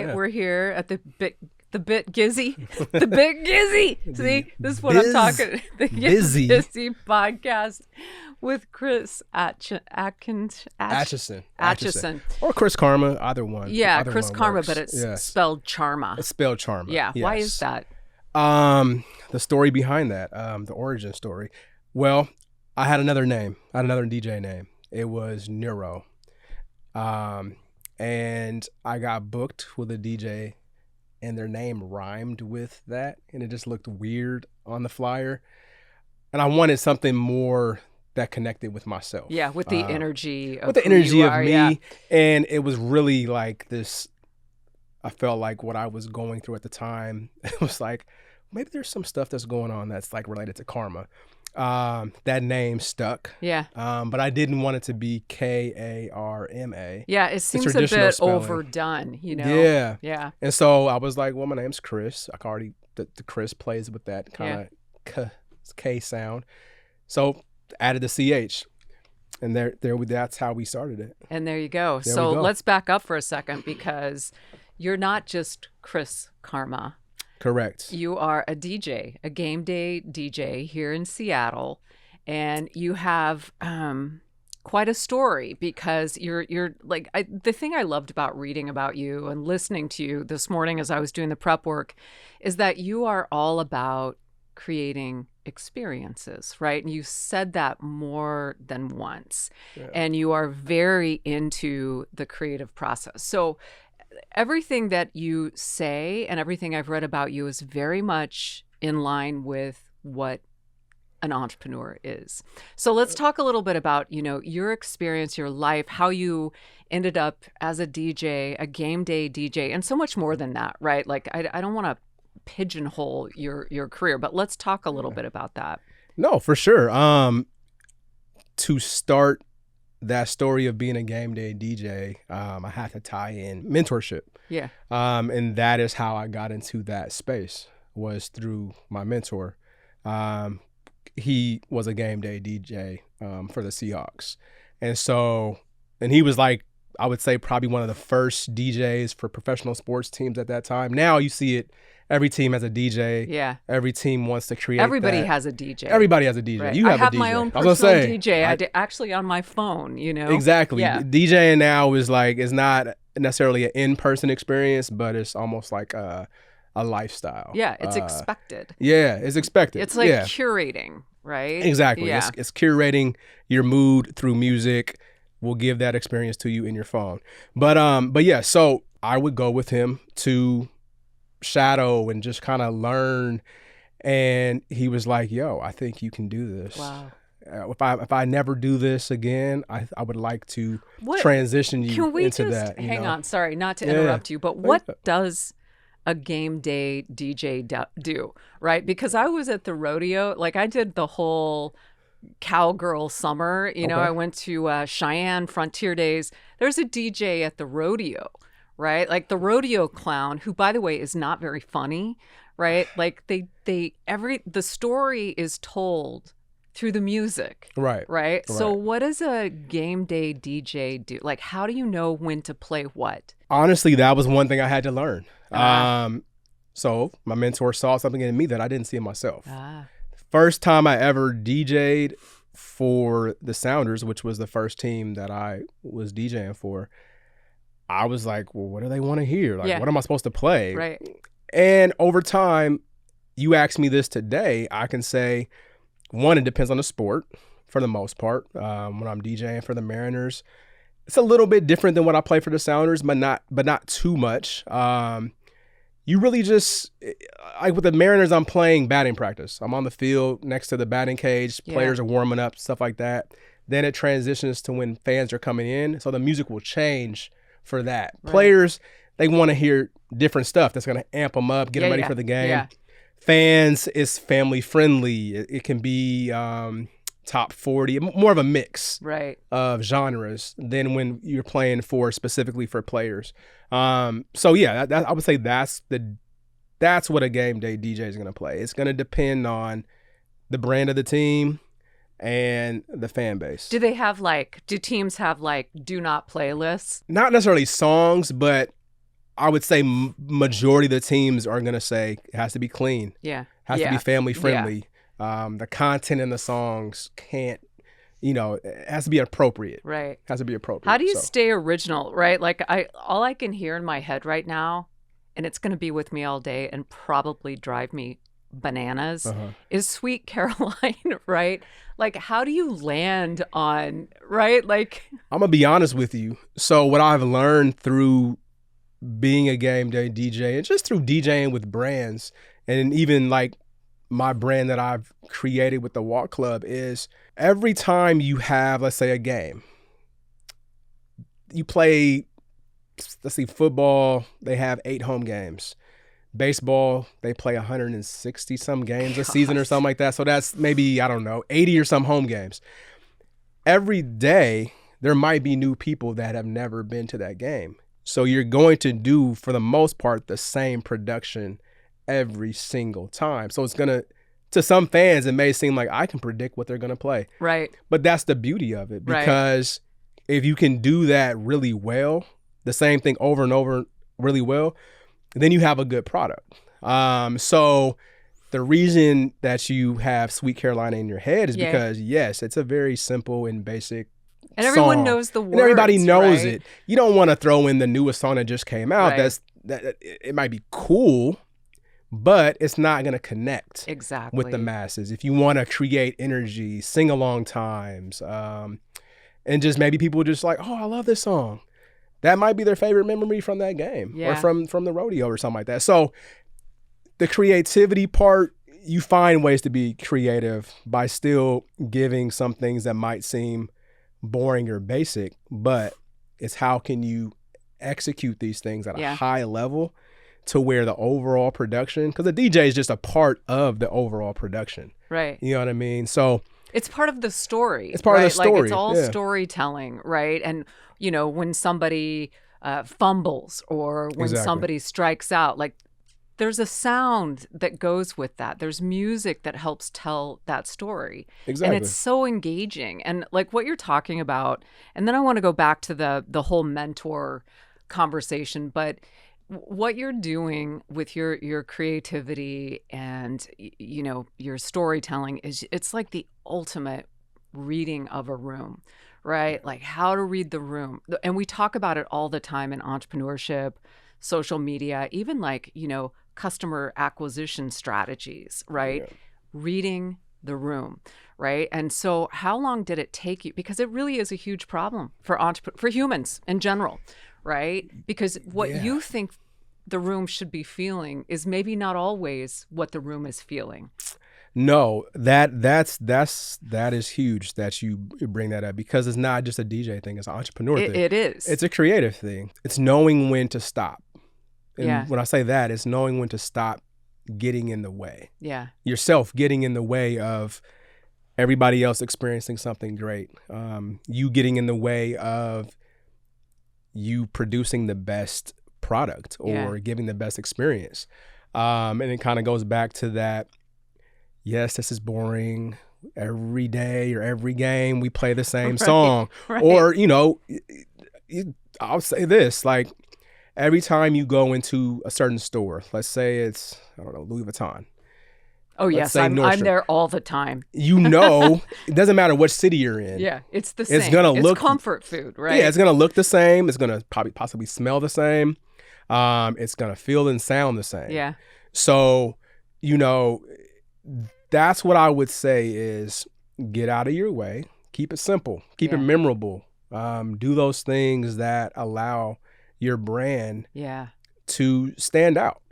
right, we're here at the bit Gizzy, the bit Gizzy. See, this is what I'm talking. The Busy podcast with Chris Atchinson, or Chris Charma, either one. Yeah, either Chris one Charma, works. but it's Yes. spelled Charma. It's spelled Charma. Yeah, yes. Why is that? The story behind that, the origin story. Well, I had another name. I had another DJ name. It was Neuro. And I got booked with a DJ and their name rhymed with that, and it just looked weird on the flyer. And I wanted something more that connected with myself. Yeah, with the energy of with the who energy you of are, me. yeah. And it was really like this, I felt like what I was going through at the time, it was like, maybe there's some stuff that's going on that's like related to karma. That name stuck. Yeah. But I didn't want it to be Karma. Yeah, it seems a traditional bit spelling. overdone, you know? Yeah. Yeah. And so I was like, well, my name's Chris. I already, the Chris plays with that kind of K sound. So added the CH. And that's how we started it. And there you go. There So we go. let's back up for a second, because you're not just Chris Charma. Correct. You are a DJ, a game day DJ here in Seattle, and you have quite a story, because you're like, the thing I loved about reading about you and listening to you this morning as I was doing the prep work is that you are all about creating experiences, right? And you said that more than once, and you are very into the creative process. So everything that you say and everything I've read about you is very much in line with what an entrepreneur is. So let's talk a little bit about, your experience, your life, how you ended up as a DJ, a game day DJ, and so much more than that, right? Like, I don't want to pigeonhole your career, but let's talk a little bit about that. No, for sure. To start that story of being a game day DJ, I had to tie in mentorship. Yeah. And that is how I got into that space, was through my mentor. He was a game day DJ for the Seahawks. And he was like, I would say probably one of the first DJs for professional sports teams at that time. Now you see it. Every team has a DJ. Yeah. Every team wants to create Everybody that. has a DJ. Everybody has a DJ. Right. You have I have a DJ. my own I was personal gonna say, DJ. Actually on my phone, Exactly. Yeah. DJing now is not necessarily an in-person experience, but it's almost like a lifestyle. Yeah, it's expected. Yeah, it's expected. It's like curating, right? Exactly. Yeah. It's curating your mood through music. We'll give that experience to you in your phone. But yeah, so I would go with him to shadow and just kind of learn. And he was like, yo, I think you can do this. Wow. If I never do this again, I would like to transition you Can we into just that. hang on? Sorry, not to interrupt you, but what does a game day DJ do, right? Because I was at the rodeo, like I did the whole cowgirl summer. I went to Cheyenne Frontier Days. There's a DJ at the rodeo, right? Like the rodeo clown, who, by the way, is not very funny, right? Like the story is told through the music. Right. So what does a game day DJ do? Like, how do you know when to play what? Honestly, that was one thing I had to learn. So my mentor saw something in me that I didn't see in myself. First time I ever DJ'd for the Sounders, which was the first team that I was DJing for, I was like, well, what do they want to hear? Like, what am I supposed to play? Right. And over time, you ask me this today, I can say, one, it depends on the sport for the most part. When I'm DJing for the Mariners, it's a little bit different than what I play for the Sounders, but not too much. You really just, like with the Mariners, I'm playing batting practice. I'm on the field next to the batting cage. Players are warming up, stuff like that. Then it transitions to when fans are coming in. So the music will change for that. Right. Players, they want to hear different stuff that's going to amp them up, get them ready for the game. Yeah. Fans, it's family friendly. It can be top 40, more of a mix of genres than when you're playing specifically for players. So yeah, I would say that's what a game day DJ is going to play. It's going to depend on the brand of the team and the fan base. Do teams have do not playlists? Not necessarily songs, but I would say majority of the teams are going to say it has to be clean. Yeah. Has to Yeah. be family friendly. The content in the songs can't, it has to be appropriate. Right. Has to be appropriate. How do you stay original, right? Like all I can hear in my head right now, and it's going to be with me all day and probably drive me bananas, is Sweet Caroline, right? Like, how do you land on, right? Like, I'm going to be honest with you. So what I've learned through being a game day DJ and just through DJing with brands, and even like my brand that I've created with the Walk Club, is every time you have, let's say, a game, you play, let's see, football, they have 8 home games. Baseball, they play 160 some games a season or something like that. So that's maybe, I don't know, 80 or some home games. Every day, there might be new people that have never been to that game. So you're going to do, for the most part, the same production every single time. So it's going to some fans, it may seem like I can predict what they're going to play. right. But that's the beauty of it, Right. because if you can do that really well, the same thing over and over really well, then you have a good product. So the reason that you have Sweet Carolina in your head is because, yes, it's a very simple and basic And everyone song. knows the words. And everybody knows right? it. You don't want to throw in the newest song that just came out. Right. That it might be cool, but it's not going to connect Exactly. with the masses. If you want to create energy, sing along times, and just maybe people just like, oh, I love this song. That might be their favorite memory from that game or from the rodeo or something like that. So the creativity part, you find ways to be creative by still giving some things that might seem boring or basic, but it's how can you execute these things at a high level to where the overall production, because the DJ is just a part of the overall production. Right. You know what I mean? So it's part of the story. It's part of the story. Like, it's all storytelling, right? And, when somebody fumbles or when somebody strikes out, like, there's a sound that goes with that. There's music that helps tell that story. Exactly. And it's so engaging. And like what you're talking about, and then I want to go back to the whole mentor conversation, but what you're doing with your creativity and your storytelling it's like the ultimate reading of a room, right? Like how to read the room. And we talk about it all the time in entrepreneurship, social media, even like, customer acquisition strategies, right? Yeah. Reading the room, right? And so how long did it take you? Because it really is a huge problem for humans in general, right? Because what you think the room should be feeling is maybe not always what the room is feeling. No, that is huge that you bring that up, because it's not just a DJ thing, it's an entrepreneur thing. It is. It's a creative thing. It's knowing when to stop. And when I say that, it's knowing when to stop getting in the way. Yeah. Yourself getting in the way of everybody else experiencing something great. You getting in the way of you producing the best product or giving the best experience. And it kind of goes back to that, yes, this is boring. Every day or every game we play the same song. Right. Or, I'll say this, like, every time you go into a certain store, let's say it's, I don't know, Louis Vuitton. Oh, yes, I'm there all the time. It doesn't matter what city you're in. Yeah, it's the same. It's comfort food, right? Yeah, it's going to look the same. It's going to probably possibly smell the same. It's going to feel and sound the same. Yeah. So, that's what I would say is get out of your way. Keep it simple. Keep it memorable. Do those things that allow your brand to stand out.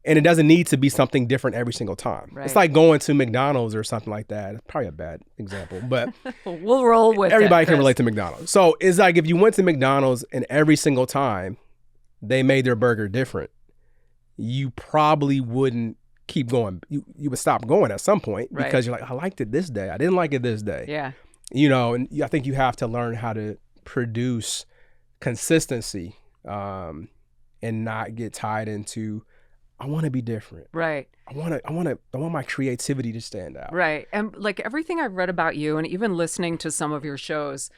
And it doesn't need to be something different every single time. Right. It's like going to McDonald's or something like that. It's probably a bad example, but we'll roll with everybody can relate to McDonald's. So it's like if you went to McDonald's and every single time they made their burger different, you probably wouldn't keep going. You would stop going at some point because you're like, I liked it this day. I didn't like it this day. Yeah. And I think you have to learn how to produce consistency and not get tied into, I want to be different. Right. I want my creativity to stand out. Right. And like everything I've read about you and even listening to some of your shows,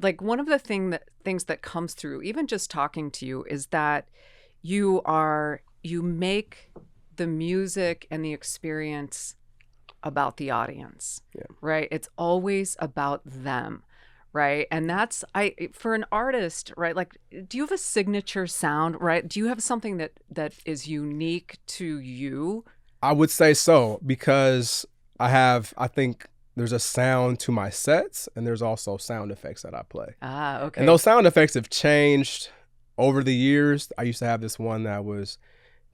like one of the things that comes through, even just talking to you, is that you make the music and the experience about the audience, right? It's always about them, right? And that's for an artist, right? Like, do you have a signature sound, right? Do you have something that is unique to you? I would say so, because I think there's a sound to my sets, and there's also sound effects that I play. Ah, okay. And those sound effects have changed over the years. I used to have this one that was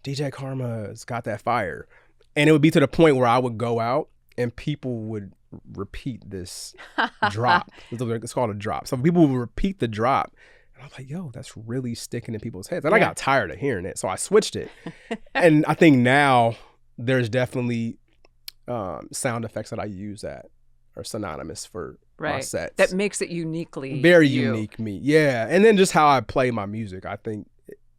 DJ Karma's got that fire. And it would be to the point where I would go out and people would repeat this drop. It's called a drop. So people would repeat the drop. And I'm like, yo, that's really sticking in people's heads. And I got tired of hearing it. So I switched it. And I think now there's definitely sound effects that I use that are synonymous for my sets. That makes it uniquely very you. unique me. Yeah. And then just how I play my music. I think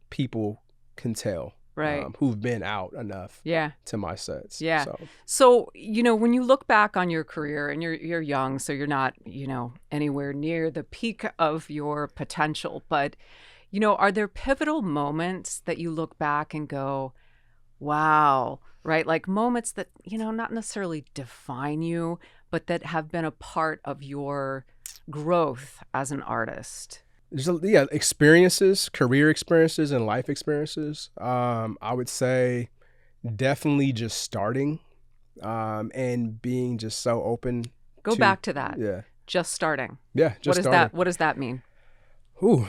people can tell. Right. Who've been out enough to my sets. Yeah. So, when you look back on your career, and you're young, so you're not, anywhere near the peak of your potential, but, are there pivotal moments that you look back and go, wow, right? Like moments that, not necessarily define you, but that have been a part of your growth as an artist? Experiences, career experiences, and life experiences. I would say definitely just starting and being just so open. Go back to that. Yeah. Just starting. Yeah, just starting. What does that mean? Ooh,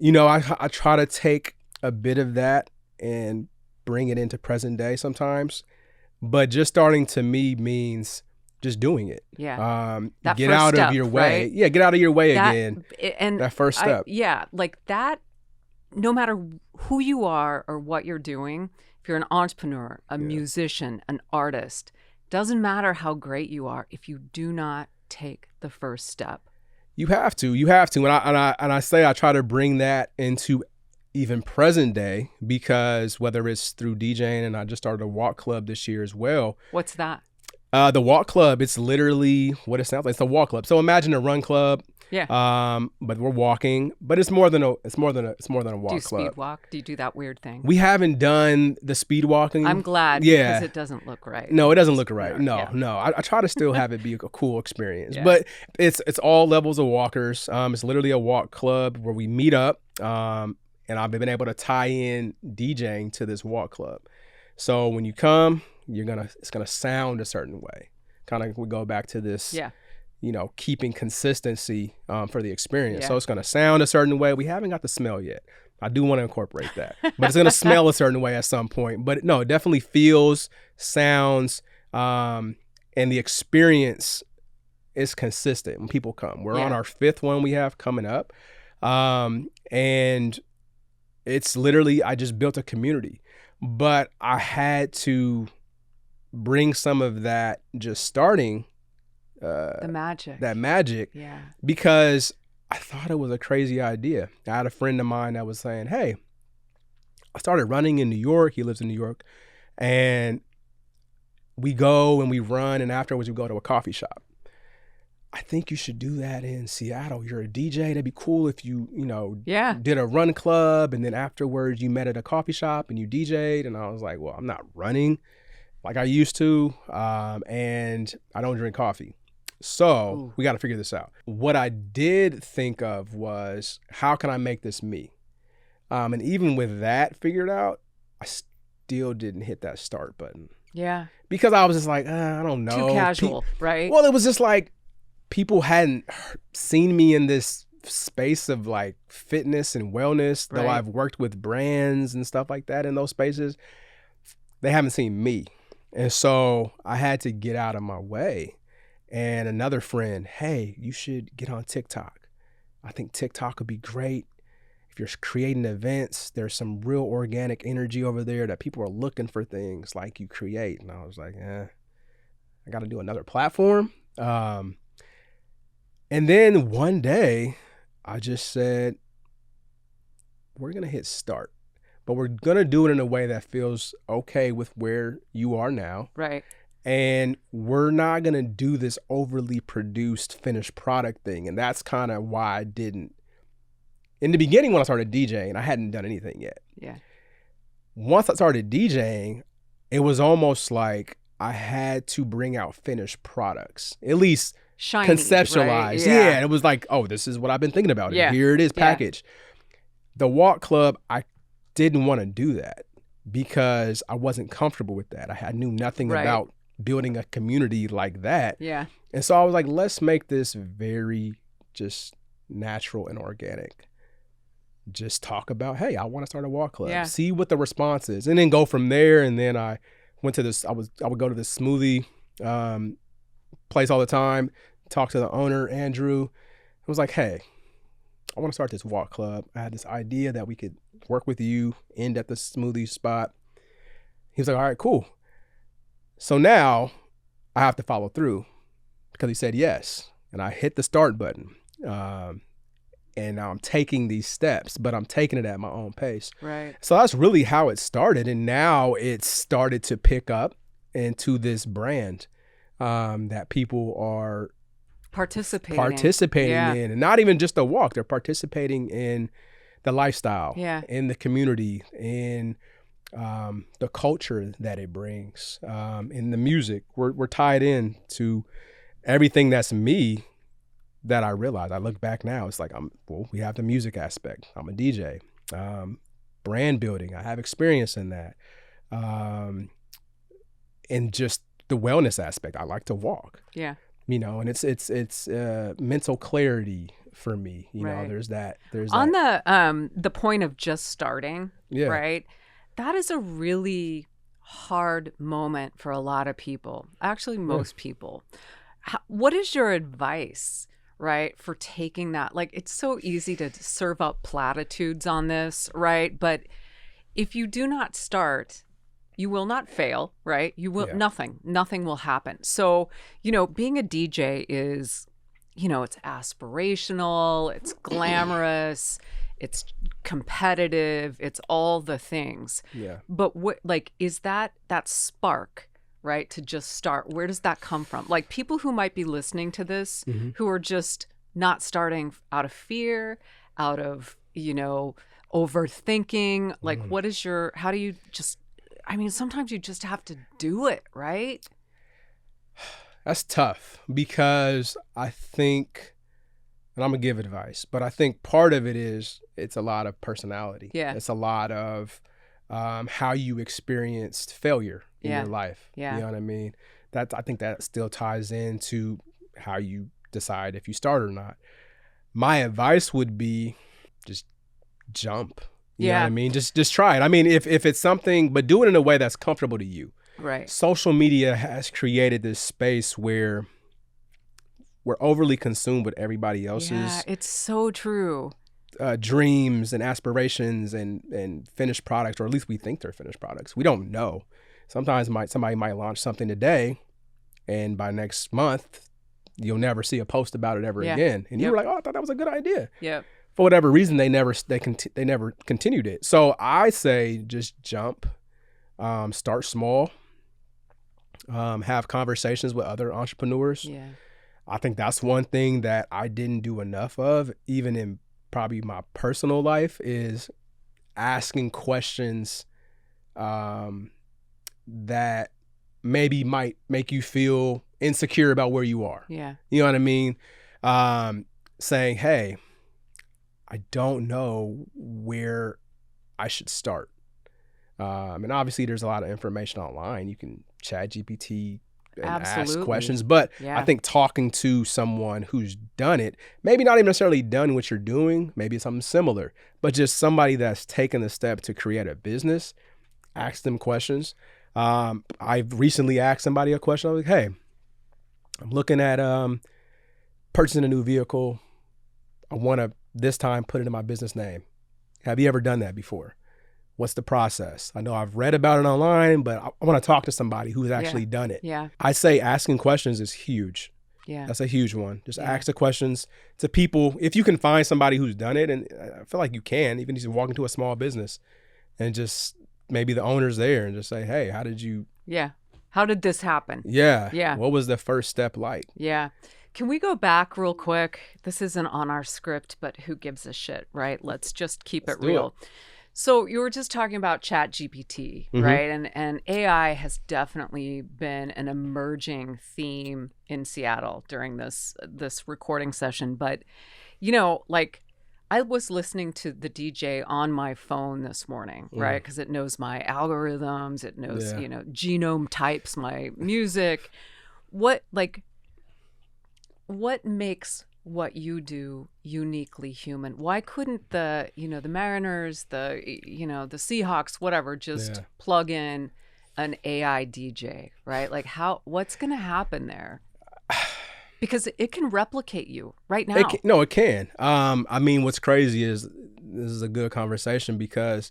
I try to take a bit of that and bring it into present day sometimes. But just starting to me means just doing it. Yeah. Get out step, of your way. Right? Yeah, get out of your way again. And that first step. Like that, no matter who you are or what you're doing, if you're an entrepreneur, a musician, an artist, doesn't matter how great you are if you do not take the first step. You have to. And I say I try to bring that into even present day, because whether it's through DJing, and I just started a walk club this year as well. What's that? The walk club, it's literally what it sounds like. It's a walk club. So imagine a run club. Yeah. But we're walking, but it's more than a walk club. Do you speed walk? Do you do that weird thing? We haven't done the speed walking. I'm glad, because it doesn't look right. No, it doesn't look right. No. I try to still have it be a cool experience, but it's all levels of walkers. It's literally a walk club where we meet up. And I've been able to tie in DJing to this walk club. So when you come, it's gonna sound a certain way. Kind of, we go back to this, keeping consistency for the experience. Yeah. So it's gonna sound a certain way. We haven't got the smell yet. I do want to incorporate that, but it's gonna smell a certain way at some point. But no, it definitely feels, sounds, and the experience is consistent when people come. We're on our 5th one we have coming up, and it's literally, I just built a community, but I had to bring some of that just starting that magic, because I thought it was a crazy idea. I had a friend of mine that was saying, hey, I started running in New York. He lives in New York, and we go and we run, and afterwards we go to a coffee shop. I think you should do that in Seattle. You're a DJ. That'd be cool if you did a run club, and then afterwards you met at a coffee shop and you DJ'd. And I was like, well, I'm not running like I used to, and I don't drink coffee. So we got to figure this out. What I did think of was, how can I make this me? And even with that figured out, I still didn't hit that start button. Yeah. Because I was just like, I don't know. Too casual, right? Well, it was just like, people hadn't seen me in this space of like fitness and wellness, though I've worked with brands and stuff like that in those spaces. They haven't seen me. And so I had to get out of my way. And another friend, hey, you should get on TikTok. I think TikTok would be great. If you're creating events, there's some real organic energy over there that people are looking for things like you create. And I was like, I got to do another platform. And then one day I just said, we're going to hit start, but we're going to do it in a way that feels okay with where you are now. Right. And we're not going to do this overly produced finished product thing. And that's kind of why I didn't. In the beginning, when I started DJing, I hadn't done anything yet. Yeah. once I started DJing, it was almost like I had to bring out finished products, at least Shiny, conceptualized. right? Yeah. And it was like, oh, this is what I've been thinking about. Yeah. And here it is Yeah. packaged. The walk club, I didn't want to do that because I wasn't comfortable with that. I knew nothing Right. about building a community like that. Yeah. And so I was like, let's make this very just natural and organic. Just talk about, hey, I want to start a walk club. Yeah. See what the response is, and then go from there. And then I went to this. I would go to this smoothie place all the time. Talk to the owner, Andrew. I was like, hey, I want to start this walk club. I had this idea that we could work with you, end at the smoothie spot. He was like, all right, cool. So now I have to follow through because he said yes. And I hit the start button. And now I'm taking these steps, but I'm taking it at my own pace. Right. So that's really how it started. And now it's started to pick up into this brand that people are participating Yeah. in. And not even just the walk. They're participating in the lifestyle, Yeah. in the community, in the culture that it brings, in the music. We're tied in to everything that's me that I realized. I look back now, it's like, we have the music aspect. I'm a DJ. Brand building, I have experience in that. And just the wellness aspect, I like to walk. Yeah. You know, and it's mental clarity for me. You know, Right. there's that. On the point of just starting, Yeah. right? That is a really hard moment for a lot of people. Actually, most people. What is your advice, right, for taking that? Like, it's so easy to serve up platitudes on this, right? But if you do not start, you will not fail, right? You will, Yeah. nothing will happen. So, you know, being a DJ is, you know, it's aspirational, it's glamorous, it's competitive, it's all the things. Yeah. But what, like, is that spark, right, to just start? Where does that come from? Like, people who might be listening to this, Mm-hmm. who are just not starting out of fear, out of, you know, overthinking, like, what is how do you just, I mean, sometimes you just have to do it, right? That's tough because I think, and I'm gonna give advice, but I think part of it is it's a lot of personality. Yeah. It's a lot of how you experienced failure in Yeah. your life. Yeah. You know what I mean? I think that still ties into how you decide if you start or not. My advice would be just jump. You know what I mean? Just try it. I mean, if it's something, but do it in a way that's comfortable to you. Right. Social media has created this space where we're overly consumed with everybody else's Yeah, it's so true. dreams and aspirations and finished products, or at least we think they're finished products. We don't know. Sometimes somebody might launch something today, and by next month, you'll never see a post about it ever again. And you were like, oh, I thought that was a good idea. Yeah. For whatever reason, they never continued it. So I say just jump, start small, have conversations with other entrepreneurs. Yeah. I think that's one thing that I didn't do enough of, even in probably my personal life, is asking questions that maybe might make you feel insecure about where you are. Yeah. You know what I mean? Saying, hey, I don't know where I should start. And obviously there's a lot of information online. You can chat GPT and ask Absolutely. questions, but Yeah. I think talking to someone who's done it, maybe not even necessarily done what you're doing, maybe something similar, but just somebody that's taken the step to create a business, ask them questions. I've recently asked somebody a question. I was like, hey, I'm looking at purchasing a new vehicle. I want to this time put it in my business name. Have you ever done that before? What's the process? I know I've read about it online, but I want to talk to somebody who's actually done it. Yeah. I say asking questions is huge. Yeah. That's a huge one. Just Yeah. ask the questions to people. If you can find somebody who's done it, and I feel like you can, even if you walk into a small business and just maybe the owner's there and just say, hey, how did you? Yeah. How did this happen? Yeah. Yeah. What was the first step like? Yeah. Can we go back real quick? This isn't on our script, but who gives a shit, right? Let's just keep Let's it do real. So you were just talking about Chat GPT, right? And AI has definitely been an emerging theme in Seattle during this recording session. But like I was listening to the DJ on my phone this morning, right? Because it knows my algorithms, it knows genome types my music. What makes what you do uniquely human? Why couldn't the Mariners, the Seahawks, whatever, just plug in an AI DJ, right? Like what's going to happen there? Because it can replicate you right now. It can. I mean, what's crazy is this is a good conversation because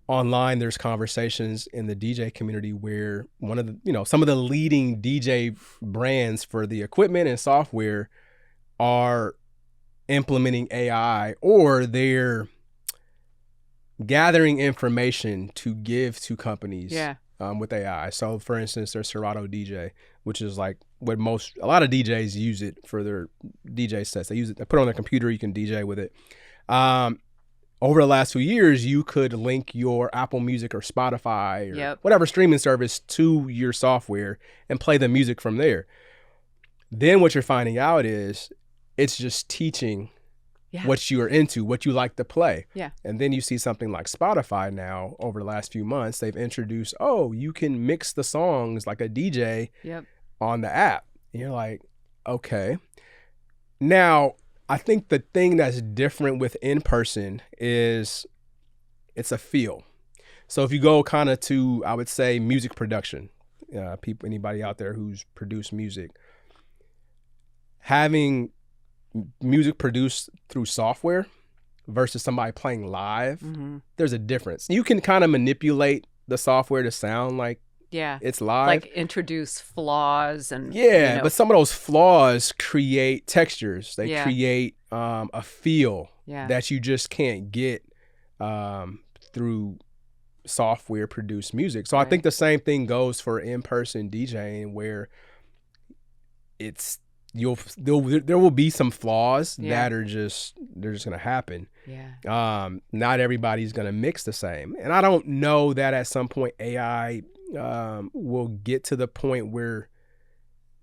online there's conversations in the DJ community where one of the, some of the leading DJ brands for the equipment and software are implementing AI, or they're gathering information to give to companies with AI. So for instance, there's Serato DJ, which is like what a lot of DJs use it for their DJ sets. They use it, they put it on their computer, you can DJ with it. Over the last few years, you could link your Apple Music or Spotify or whatever streaming service to your software and play the music from there. Then what you're finding out is it's just teaching what you are into, what you like to play. Yeah. And then you see something like Spotify now, over the last few months, they've introduced, you can mix the songs like a DJ on the app. And you're like, okay. Now, I think the thing that's different with in-person is it's a feel. So if you go kind of to, I would say, music production, anybody out there who's produced music, having music produced through software versus somebody playing live, there's a difference. You can kind of manipulate the software to sound like it's live. Like introduce flaws and but some of those flaws create textures. They create a feel that you just can't get through software produced music. So I think the same thing goes for in-person DJing, where there will be some flaws that they're just gonna happen. Not everybody's gonna mix the same, and I don't know that at some point AI will get to the point where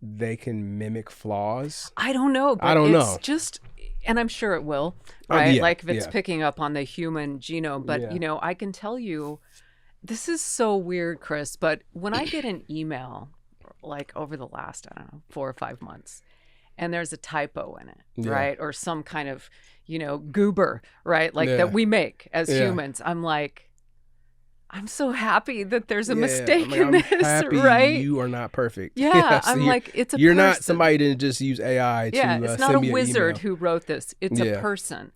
they can mimic flaws. I don't know, but it's just, and I'm sure it will, right? Like if it's picking up on the human genome, but I can tell you, this is so weird, Chris, but when I get an email like over the last, 4 or 5 months, and there's a typo in it, right? Or some kind of, goober, right? Like that we make as humans. I'm like, I'm so happy that there's a mistake in this, right? You are not perfect. Yeah, I'm like, it's a You're person. Not somebody didn't just use AI to it's not a wizard email. who wrote this. It's a person.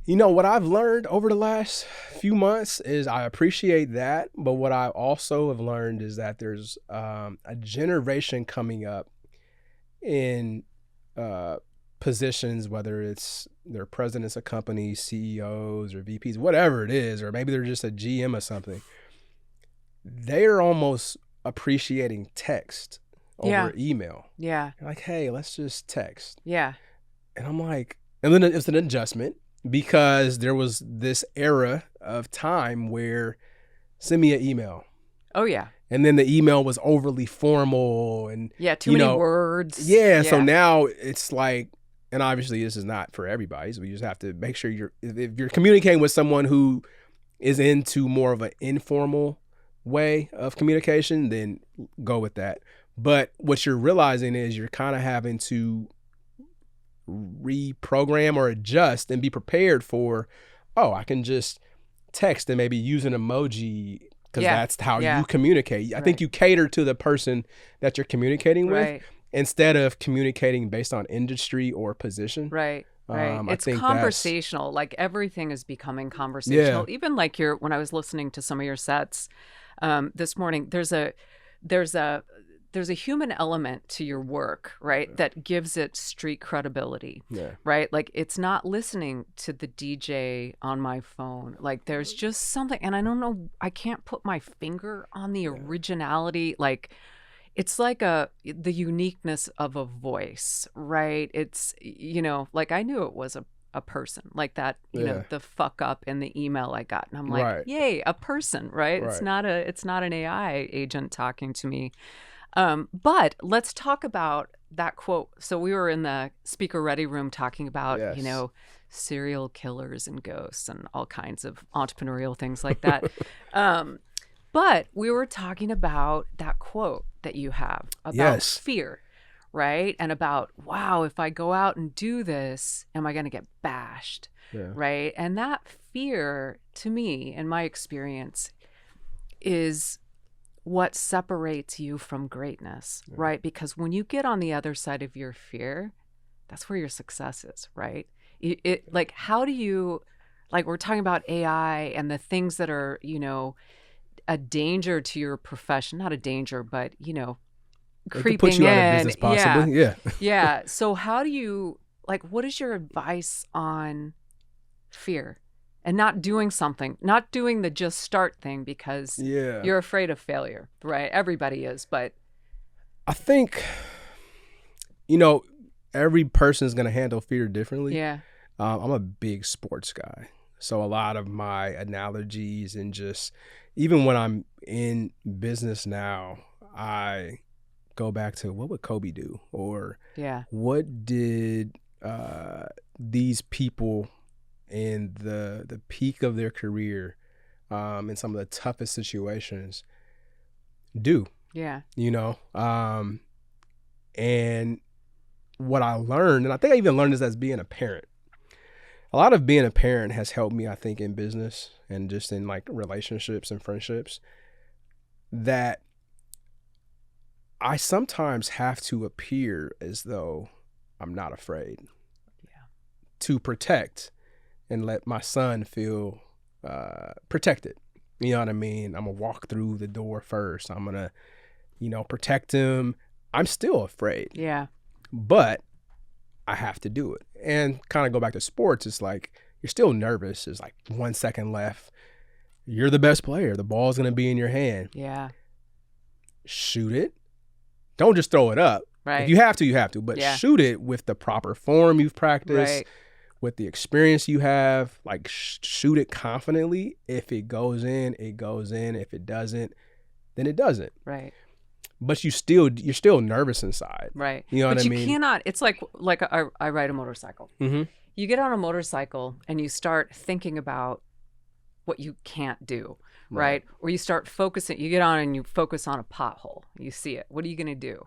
What I've learned over the last few months is I appreciate that, but what I also have learned is that there's a generation coming up in positions, whether it's they're presidents of companies, CEOs or VPs, whatever it is, or maybe they're just a GM or something. They're almost appreciating text over email. Yeah. They're like, hey, let's just text. Yeah. And I'm like, and then it's an adjustment because there was this era of time where send me an email. Oh, yeah. And then the email was overly formal and too many words. Yeah. So now it's like, and obviously this is not for everybody. So we just have to make sure if you're communicating with someone who is into more of an informal way of communication, then go with that. But what you're realizing is you're kind of having to reprogram or adjust and be prepared for, I can just text and maybe use an emoji because that's how you communicate. I think you cater to the person that you're communicating with instead of communicating based on industry or position. Right. It's conversational. Like everything is becoming conversational. Even like when I was listening to some of your sets this morning, there's a human element to your work, right? That gives it street credibility, right? Like it's not listening to the DJ on my phone. Like there's just something, and I don't know, I can't put my finger on the originality. Like it's like the uniqueness of a voice, right? It's, like I knew it was a person, like that, you know, Yeah. the fuck up in the email I got. And I'm like, Right. yay, a person, right? It's Right. not an AI agent talking to me. But let's talk about that quote. So we were in the speaker ready room talking about, you Yes. know, serial killers and ghosts and all kinds of entrepreneurial things like that. But we were talking about that quote that you have about Yes. fear, right? And about, wow, if I go out and do this, am I going to get bashed? Yeah. Right? And that fear, to me, in my experience, is what separates you from greatness, right? Because when you get on the other side of your fear, that's where your success is, right? Like, how do you, like, we're talking about AI and the things that are, you know, a danger to your profession, not a danger, but, you know, It could creeping put you out of in. business possibly. Yeah. Yeah. So how do you, like, what is your advice on fear and not doing something, not doing the just start thing because Yeah. you're afraid of failure, right? Everybody is, but I think, you know, every person is going to handle fear differently. yeah. I'm a big sports guy. So a lot of my analogies and just even when I'm in business now, I go back to what would Kobe do? Or Yeah. what did these people in the peak of their career in some of the toughest situations do? Yeah. You know? And what I learned, and I think I even learned this as being a parent. A lot of being a parent has helped me, I think, in business and just in like relationships and friendships, that I sometimes have to appear as though I'm not afraid to protect and let my son feel protected. You know what I mean? I'm going to walk through the door first. I'm going to, you know, protect him. I'm still afraid. Yeah. But I have to do it. And kind of go back to sports, it's like you're still nervous. There's like 1 second left. You're the best player. The ball's going to be in your hand. Yeah. Shoot it. Don't just throw it up. Right. If you have to, you have to. But Yeah. shoot it with the proper form you've practiced, Right. with the experience you have. Like shoot it confidently. If it goes in, it goes in. If it doesn't, then it doesn't. Right. But you're still nervous inside. Right. You know but what I you mean? cannot, it's like I ride a motorcycle. Mm-hmm. You get on a motorcycle and you start thinking about what you can't do, right? Or you start focusing, you get on and you focus on a pothole. You see it. What are you going to do?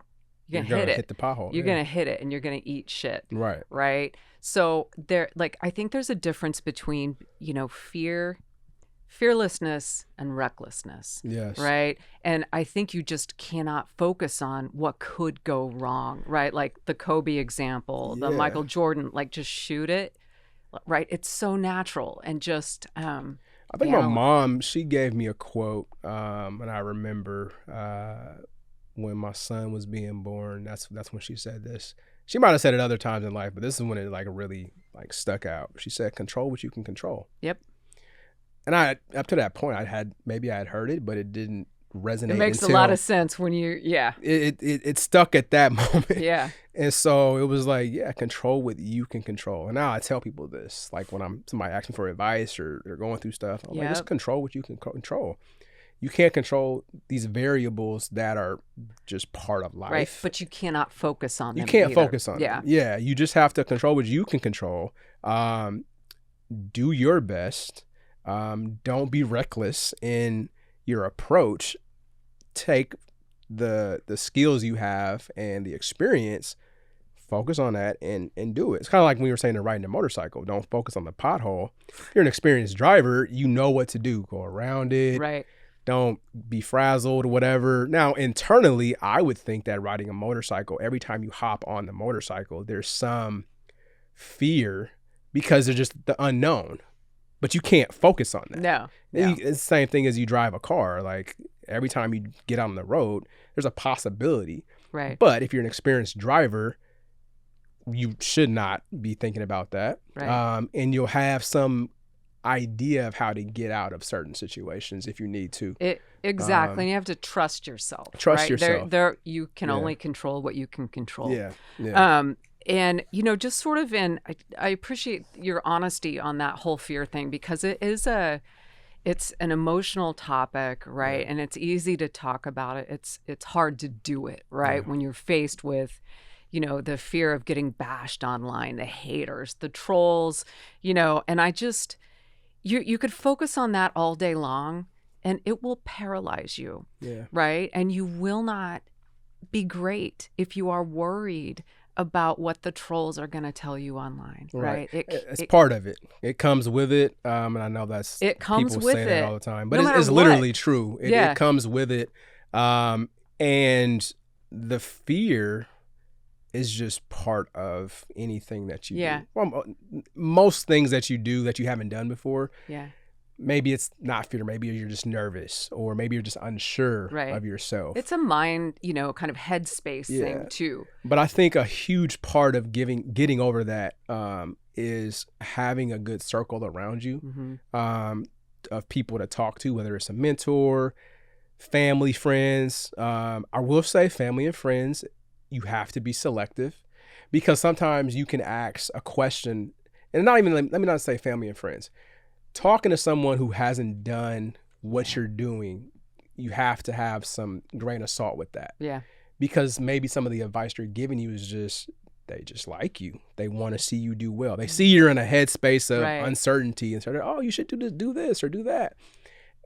You're going to hit it. Hit the pothole. You're going to hit it and you're going to eat shit. Right. Right. So there, like, I think there's a difference between, you know, fearlessness and recklessness. Yes. Right. And I think you just cannot focus on what could go wrong. Right. Like the Kobe example, the Yeah. Michael Jordan, like just shoot it. Right. It's so natural and just, I think my mom, she gave me a quote, and I remember when my son was being born. That's when she said this. She might have said it other times in life, but this is when it like really like stuck out. She said, "Control what you can control." Yep. And I, up to that point, I had heard it, but it didn't resonate. It makes a lot of sense when you, yeah. It stuck at that moment. Yeah. And so it was like, yeah, control what you can control. And now I tell people this, like when somebody asks me for advice or they're going through stuff, I'm like, just control what you can control. You can't control these variables that are just part of life. Right, but you cannot focus on them. You can't either. focus on them. Yeah, you just have to control what you can control. Do your best. Don't be reckless in your approach. Take the skills you have and the experience, focus on that and do it. It's kind of like when we were saying to riding a motorcycle. Don't focus on the pothole. If you're an experienced driver, you know what to do. Go around it. Right. Don't be frazzled or whatever. Now, internally, I would think that riding a motorcycle, every time you hop on the motorcycle, there's some fear because there's just the unknown. But you can't focus on that. No. It's the same thing as you drive a car. Like every time you get on the road, there's a possibility. Right. But if you're an experienced driver, you should not be thinking about that. Right. And you'll have some idea of how to get out of certain situations if you need to. Exactly. And you have to trust yourself. Trust right? yourself. You can only control what you can control. Yeah. And, just sort of I appreciate your honesty on that whole fear thing, because it's an emotional topic, right? Yeah. And it's easy to talk about it. It's hard to do it, right? Yeah. When you're faced with, the fear of getting bashed online, the haters, the trolls, and I just, you could focus on that all day long and it will paralyze you, right? And you will not be great if you are worried about what the trolls are going to tell you online, right? It's part of it. It comes with it, and I know that's people say that all the time, but it's literally true. It comes with it, and the fear is just part of anything that you do. Well, most things that you do that you haven't done before. Yeah. Maybe it's not fear. Maybe you're just nervous, or maybe you're just unsure of yourself. It's a mind, kind of headspace thing too. But I think a huge part of getting over that is having a good circle around you, of people to talk to, whether it's a mentor, family, friends. I will say family and friends, you have to be selective, because sometimes you can ask a question, and let me not say family and friends. Talking to someone who hasn't done what you're doing, you have to have some grain of salt with that. Yeah. Because maybe some of the advice they're giving you is they just like you. They want to see you do well. They see you're in a headspace of uncertainty and say, oh, you should do this or do that.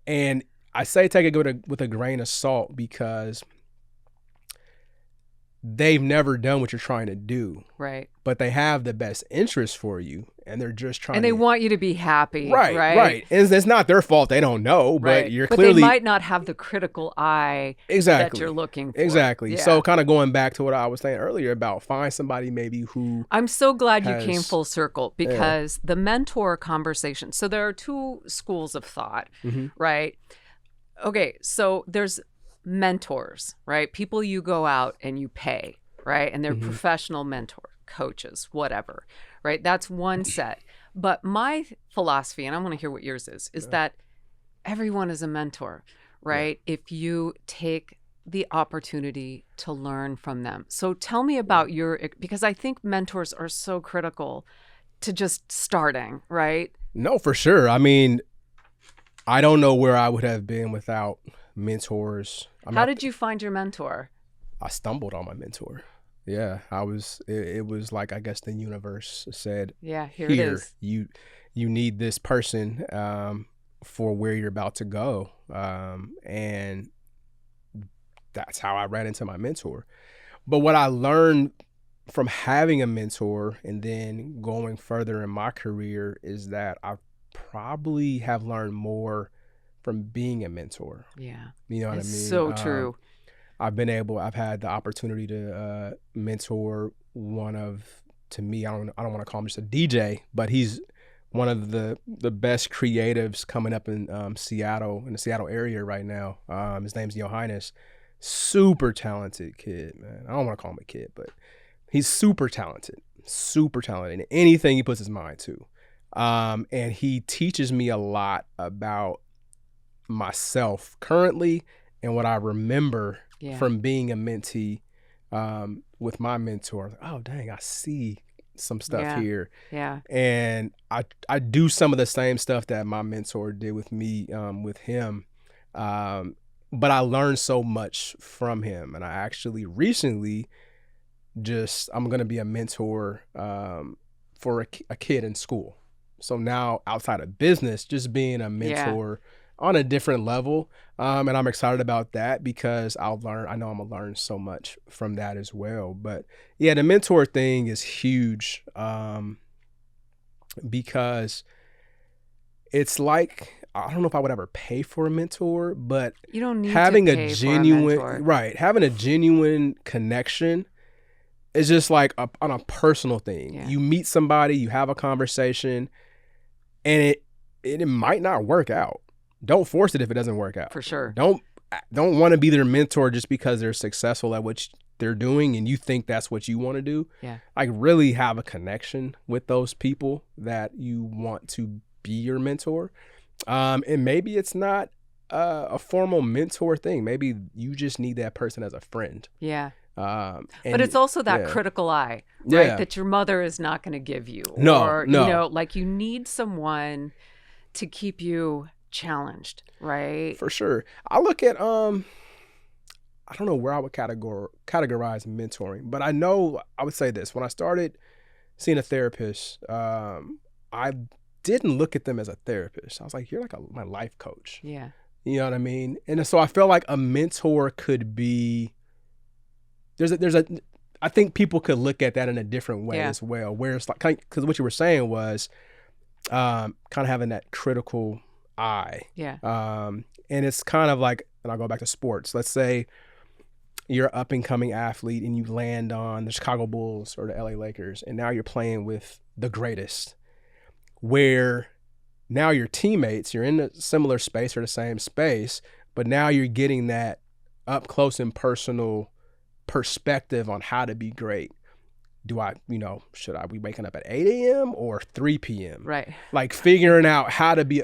And I say take it with a grain of salt, because they've never done what you're trying to do. Right. But they have the best interest for you, and they're just trying they want you to be happy. Right. And it's not their fault. They don't know, but you're clearly... But they might not have the critical eye that you're looking for. Exactly. Yeah. So kind of going back to what I was saying earlier about find somebody maybe who... I'm so glad you came full circle, because the mentor conversation... So there are two schools of thought, right? Okay, so there's mentors, right? People you go out and you pay, right? And they're professional mentor, coaches, whatever, right? That's one set. But my philosophy, and I want to hear what yours is that everyone is a mentor, right? If you take the opportunity to learn from them. So tell me about because I think mentors are so critical to just starting, right? No, for sure. I mean, I don't know where I would have been without mentors. How did you find your mentor? I stumbled on my mentor. Yeah, it was like, I guess the universe said, here it is. You need this person for where you're about to go. And that's how I ran into my mentor. But what I learned from having a mentor and then going further in my career is that I probably have learned more from being a mentor. Yeah. You know what I mean? So true. I've had the opportunity to mentor one of, to me, I don't want to call him just a DJ, but he's one of the best creatives coming up in Seattle, in the Seattle area right now. His name's Johannes. Super talented kid, man. I don't want to call him a kid, but he's super talented in anything he puts his mind to. And he teaches me a lot about myself currently and what I remember from being a mentee with my mentor. Oh, dang, I see some stuff here. Yeah. And I do some of the same stuff that my mentor did with me, with him. But I learned so much from him. And I actually recently I'm going to be a mentor for a kid in school. So now outside of business, just being a mentor on a different level. And I'm excited about that because I know I'm going to learn so much from that as well. But yeah, the mentor thing is huge because it's like, I don't know if I would ever pay for a mentor, but you don't need having to pay for a mentor. Having a genuine connection is just like on a personal thing. Yeah. You meet somebody, you have a conversation, and it might not work out. Don't force it if it doesn't work out. For sure. Don't want to be their mentor just because they're successful at what they're doing and you think that's what you want to do. Yeah. Like really have a connection with those people that you want to be your mentor. And maybe it's not a formal mentor thing. Maybe you just need that person as a friend. Yeah. But it's also that critical eye, right? That your mother is not going to give you. No, or, no. You know, like you need someone to keep you challenged, right? For sure. I look at, I don't know where I would categorize mentoring, but I know I would say this. When I started seeing a therapist, I didn't look at them as a therapist. I was like, you're like my life coach. Yeah. You know what I mean? And so I feel like a mentor could be, I think people could look at that in a different way as well, where it's like, because what you were saying was kind of having that critical eye. Yeah. And it's kind of like, and I'll go back to sports. Let's say you're an up and coming athlete and you land on the Chicago Bulls or the LA Lakers, and now you're playing with the greatest, where now your teammates, you're in a similar space or the same space, but now you're getting that up close and personal perspective on how to be great. Should I be waking up at 8 a.m. or 3 p.m.? Right. Like figuring out how to be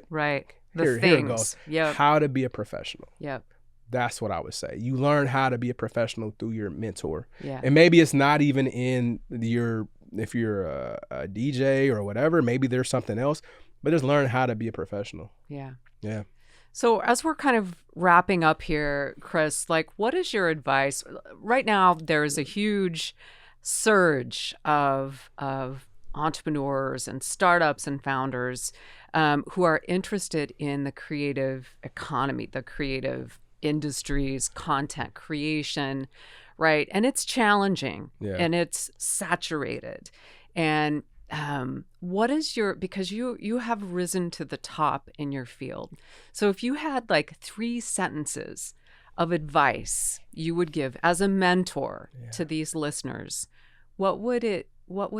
Here it goes. Yep. How to be a professional. Yep. That's what I would say. You learn how to be a professional through your mentor. Yeah. And maybe it's not even in if you're a DJ or whatever, maybe there's something else, but just learn how to be a professional. Yeah. Yeah. So as we're kind of wrapping up here, Chris, like what is your advice? Right now, there's a huge surge of entrepreneurs and startups and founders who are interested in the creative economy, the creative industries, content creation, right? And it's challenging and it's saturated. And what is because you have risen to the top in your field. So if you had like 3 sentences of advice you would give as a mentor to these listeners, what would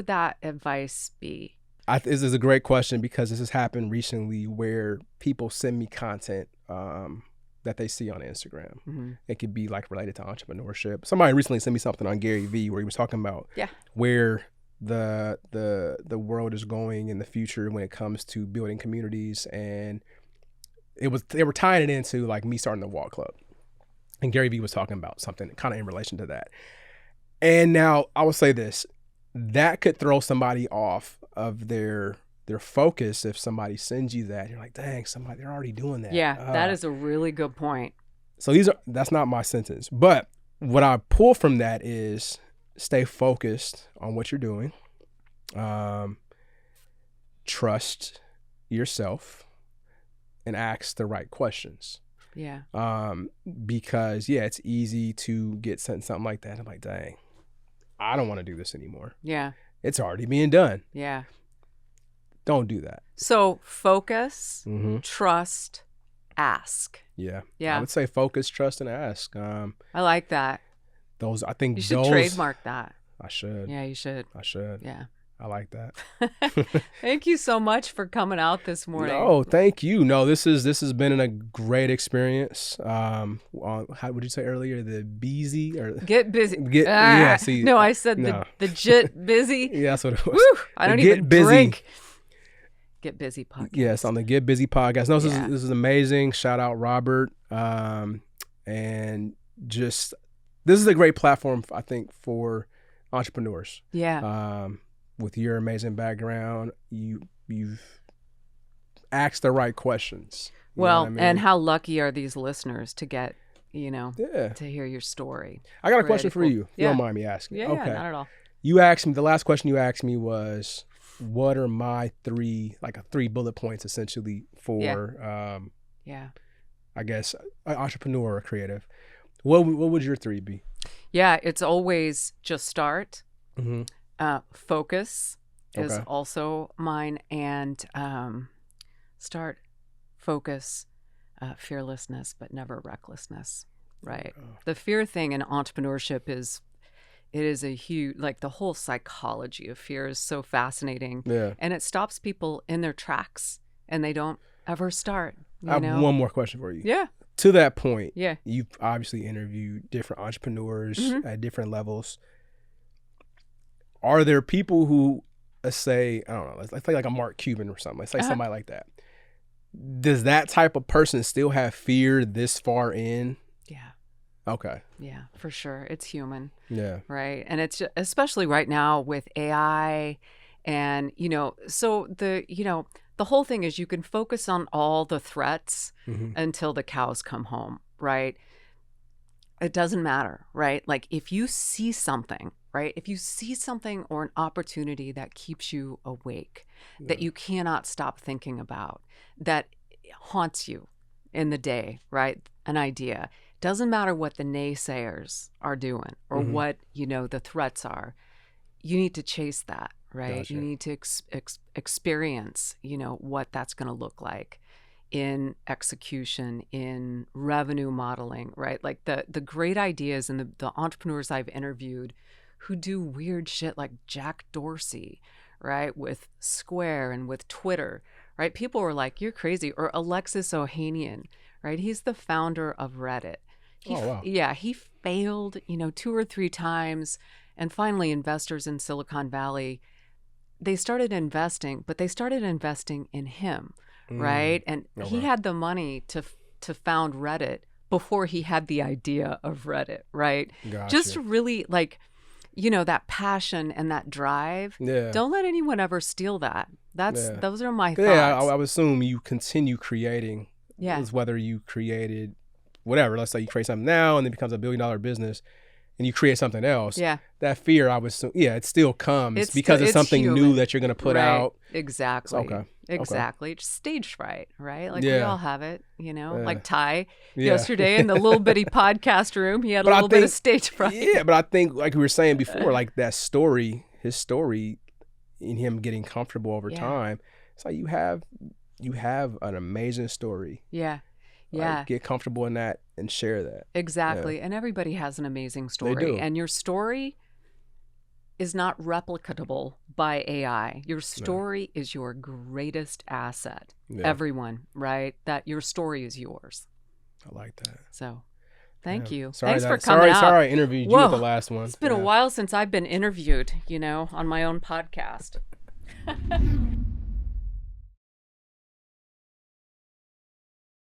that advice be? This is a great question because this has happened recently where people send me content that they see on Instagram. Mm-hmm. It could be like related to entrepreneurship. Somebody recently sent me something on Gary Vee where he was talking about where the world is going in the future when it comes to building communities, and they were tying it into like me starting the Walk Club, and Gary Vee was talking about something kind of in relation to that. And now I will say this, that could throw somebody off of their focus if somebody sends you that. You're like, dang, they're already doing that. Yeah, that is a really good point. So that's not my sentence, but what I pull from that is stay focused on what you're doing. Trust yourself and ask the right questions. Yeah. Because it's easy to get sent something like that. I'm like, dang, I don't want to do this anymore. Yeah. It's already being done. Yeah. Don't do that. So focus, trust, ask. Yeah. Yeah. I would say focus, trust, and ask. I like that. I think you should trademark that. I should. Yeah, you should. I should. Yeah. I like that. Thank you so much for coming out this morning. No, thank you. No, this has been a great experience. How would you say earlier? The busy or get busy. See, no, I said the jit busy. Yeah, that's what it was. Woo, I don't even busy. drink. Get Busy podcast. Yes, on the Get Busy podcast. No, this is amazing. Shout out Robert. And just this is a great platform, I think, for entrepreneurs. Yeah. With your amazing background, you've asked the right questions. Well, I mean? And how lucky are these listeners to get, to hear your story? I got a question for you, if you don't mind me asking. Yeah, okay. Not at all. You asked me, the last question you asked me was, what are my 3 bullet points essentially for, I guess, an entrepreneur or creative? What would your 3 be? Yeah, it's always just start. Mm-hmm. Focus is also mine, and start, focus, fearlessness, but never recklessness, right? The fear thing in entrepreneurship is a huge, like the whole psychology of fear is so fascinating, and it stops people in their tracks and they don't ever start. I have one more question for you. Yeah. To that point, you've obviously interviewed different entrepreneurs at different levels. Are there people who, let's say, I don't know, let's say like a Mark Cuban or something. Let's say somebody like that. Does that type of person still have fear this far in? Yeah. Okay. Yeah, for sure. It's human. Yeah. Right. And it's just, especially right now with AI and, so the whole thing is you can focus on all the threats until the cows come home, right? It doesn't matter, right? Like if you see something, right? If you see something or an opportunity that keeps you awake, that you cannot stop thinking about, that haunts you in the day, right? An idea. Doesn't matter what the naysayers are doing or what, the threats are. You need to chase that, right? Gotcha. You need to experience, what that's going to look like in execution, in revenue modeling, right? Like the great ideas and the entrepreneurs I've interviewed who do weird shit like Jack Dorsey, right? With Square and with Twitter, right? People were like, you're crazy. Or Alexis Ohanian, right? He's the founder of Reddit. Yeah, he failed, 2 or 3 times. And finally, investors in Silicon Valley, they started investing, but they started investing in him, right? And he had the money to found Reddit before he had the idea of Reddit, right? Gotcha. Just really like, that passion and that drive. Yeah. Don't let anyone ever steal that. Those are my thoughts. Yeah, I would assume you continue creating. Yeah. Whether you created whatever, let's say you create something now and it becomes $1 billion business and you create something else. Yeah. That fear, I would assume, it still comes because it's something human. New that you're going to put out. Exactly. Okay. Exactly. It's stage fright, right? Like we Yeah. all have it, like Ty yesterday in the little bitty podcast room. He had a But I little bit of think- stage fright. Yeah, but I think like we were saying before, like that story, his story in him getting comfortable over time, it's like you have an amazing story. Yeah. Like, Yeah. get comfortable in that and share that. Exactly. And everybody has an amazing story. do. And your story is not replicatable by AI. Your story is your greatest asset. Yeah. Everyone, right? That your story is yours. I like that. So thank you. Sorry Thanks that- for coming out. Sorry I interviewed you with the last one. It's been a while since I've been interviewed, on my own podcast.